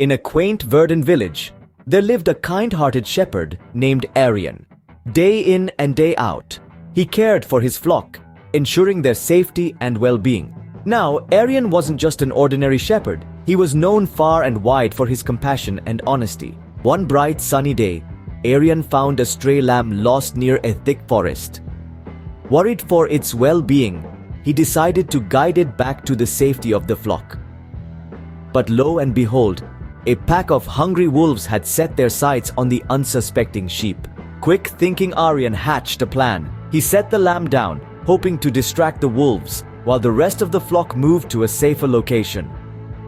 In a quaint verdant village, there lived a kind-hearted shepherd named Aryan. Day in and day out, he cared for his flock, ensuring their safety and well-being. Now, Aryan wasn't just an ordinary shepherd. He was known far and wide for his compassion and honesty. One bright sunny day, Aryan found a stray lamb lost near a thick forest. Worried for its well-being, he decided to guide it back to the safety of the flock. But lo and behold, a pack of hungry wolves had set their sights on the unsuspecting sheep. Quick-thinking Aryan hatched a plan. He set the lamb down, hoping to distract the wolves, while the rest of the flock moved to a safer location.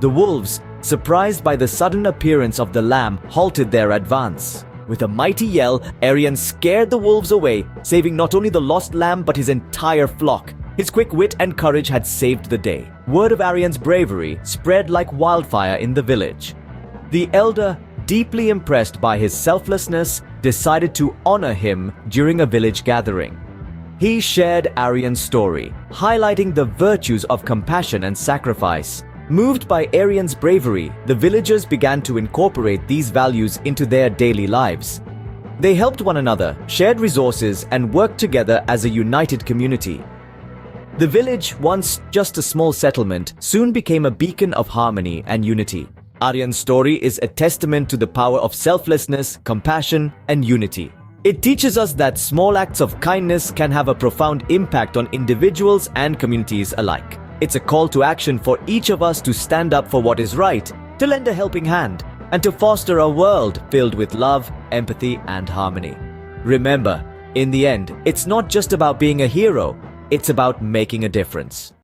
The wolves, surprised by the sudden appearance of the lamb, halted their advance. With a mighty yell, Aryan scared the wolves away, saving not only the lost lamb but his entire flock. His quick wit and courage had saved the day. Word of Aryan's bravery spread like wildfire in the village. The elder, deeply impressed by his selflessness, decided to honor him during a village gathering. He shared Aryan's story, highlighting the virtues of compassion and sacrifice. Moved by Aryan's bravery, the villagers began to incorporate these values into their daily lives. They helped one another, shared resources, and worked together as a united community. The village, once just a small settlement, soon became a beacon of harmony and unity. Aryan's story is a testament to the power of selflessness, compassion, and unity. It teaches us that small acts of kindness can have a profound impact on individuals and communities alike. It's a call to action for each of us to stand up for what is right, to lend a helping hand, and to foster a world filled with love, empathy, and harmony. Remember, in the end, it's not just about being a hero, it's about making a difference.